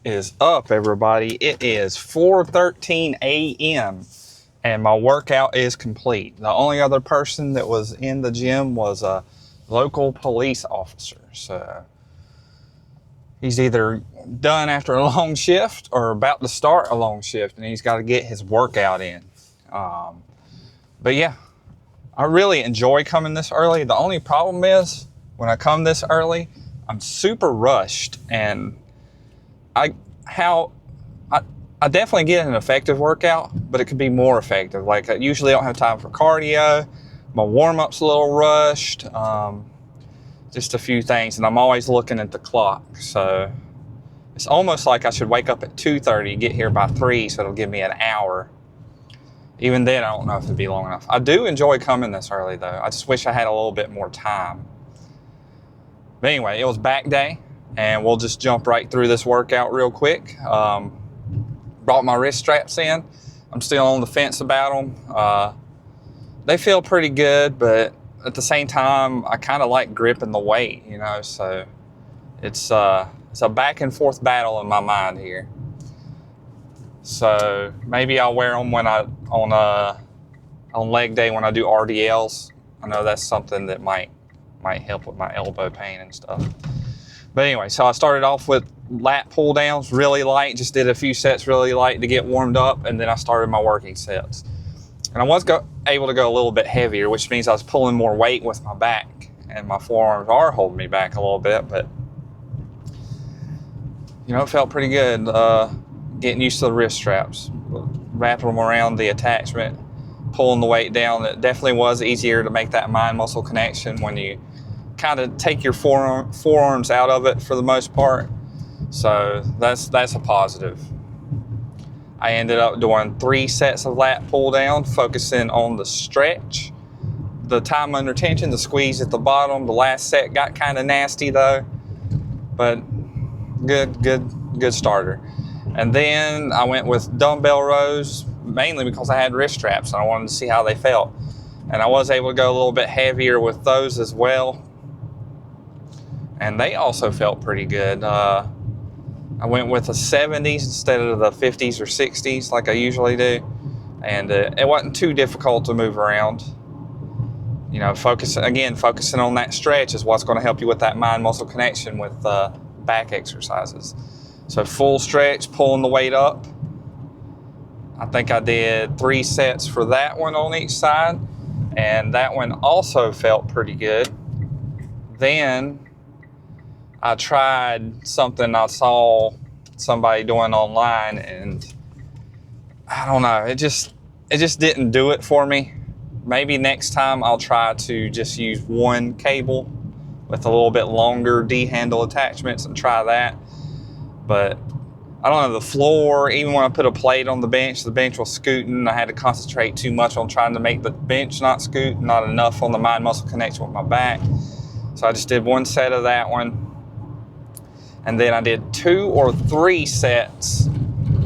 is up, everybody? It is 4:13 a.m. and my workout is complete. The only other person that was in the gym was a local police officer. So he's either done after a long shift or about to start a long shift, and he's got to get his workout in. But yeah, I really enjoy coming this early. The only problem is when I come this early, I'm super rushed, and I definitely get an effective workout, but it could be more effective. Like, I usually don't have time for cardio. My warm-up's a little rushed. Just a few things, and I'm always looking at the clock. So it's almost like I should wake up at 2:30, get here by 3, so it'll give me an hour. Even then, I don't know if it'd be long enough. I do enjoy coming this early, though. I just wish I had a little bit more time. But anyway, it was back day, and we'll just jump right through this workout real quick. Brought my wrist straps in. I'm still on the fence about them. They feel pretty good, but at the same time, I kind of like gripping the weight, you know, so it's a back and forth battle in my mind here. So maybe I'll wear them when on leg day when I do RDLs. I know that's something that might help with my elbow pain and stuff. But anyway, so I started off with lat pull downs, really light, just did a few sets really light to get warmed up, and then I started my working sets. And I was able to go a little bit heavier, which means I was pulling more weight with my back, and my forearms are holding me back a little bit, but you know, it felt pretty good. Getting used to the wrist straps, wrapping them around the attachment, pulling the weight down. It definitely was easier to make that mind-muscle connection when you kind of take your forearms out of it for the most part. So that's a positive. I ended up doing 3 sets of lat pull down, focusing on the stretch, the time under tension, the squeeze at the bottom. The last set got kind of nasty though, but good starter. And then I went with dumbbell rows, mainly because I had wrist straps and I wanted to see how they felt. And I was able to go a little bit heavier with those as well. And they also felt pretty good. I went with the 70s instead of the 50s or 60s like I usually do. And it wasn't too difficult to move around. You know, focusing on that stretch is what's going to help you with that mind-muscle connection with back exercises. So full stretch, pulling the weight up. I think I did 3 sets for that one on each side, and that one also felt pretty good. Then I tried something I saw somebody doing online, and I don't know, it just didn't do it for me. Maybe next time I'll try to just use one cable with a little bit longer D-handle attachments and try that. But I don't know, the floor, even when I put a plate on the bench was scooting. I had to concentrate too much on trying to make the bench not scoot, not enough on the mind-muscle connection with my back. So I just did 1 set of that one. And then I did 2 or 3 sets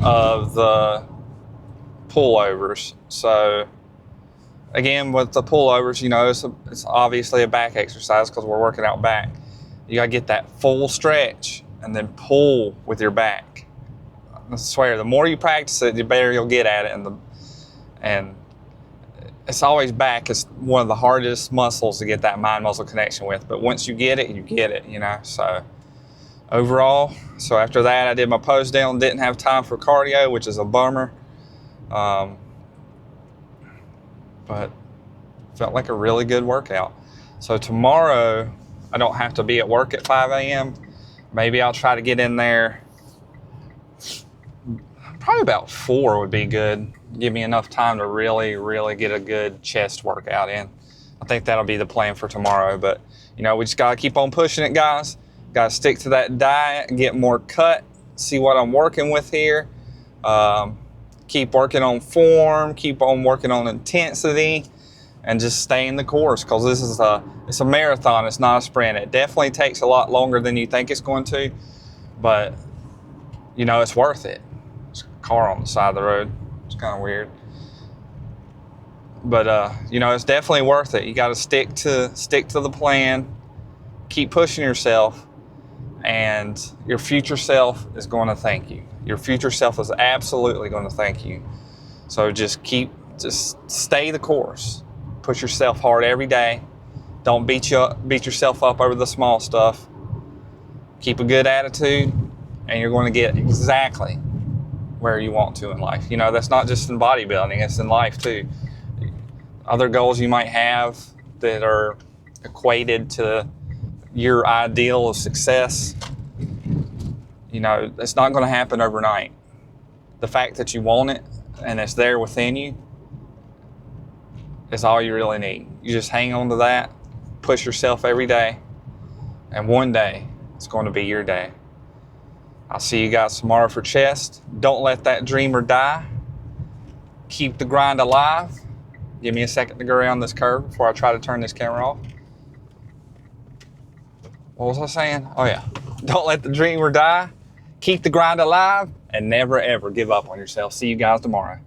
of the pullovers. So again, with the pullovers, you know, it's obviously a back exercise because we're working out back. You gotta get that full stretch and then pull with your back. I swear, the more you practice it, the better you'll get at it. And it's always back. It's one of the hardest muscles to get that mind-muscle connection with. But once you get it, you know. So overall, so after that, I did my pose down. Didn't have time for cardio, which is a bummer. But felt like a really good workout. So tomorrow, I don't have to be at work at 5 a.m. Maybe I'll try to get in there. Probably about 4 would be good. Give me enough time to really get a good chest workout in. I think that'll be the plan for tomorrow. But, you know, we just got to keep on pushing it, guys. Got to stick to that diet, get more cut, see what I'm working with here. Keep working on form, keep on working on intensity, and just stay in the course, because this is it's a marathon, it's not a sprint. It definitely takes a lot longer than you think it's going to, but you know, it's worth it. There's a car on the side of the road. It's kind of weird. But you know, it's definitely worth it. You got to stick to the plan, keep pushing yourself, and your future self is going to thank you. Your future self is absolutely going to thank you. So just stay the course. Push yourself hard every day. Don't beat yourself up over the small stuff. Keep a good attitude, and you're going to get exactly where you want to in life. You know, that's not just in bodybuilding, it's in life too. Other goals you might have that are equated to your ideal of success, you know, it's not going to happen overnight. The fact that you want it and it's there within you is all you really need. You just hang on to that, push yourself every day, and one day it's going to be your day. I'll see you guys tomorrow for chest. Don't let that dreamer die. Keep the grind alive. Give me a second to go around this curve before I try to turn this camera off. What was I saying? Oh yeah. Don't let the dreamer die. Keep the grind alive and never ever give up on yourself. See you guys tomorrow.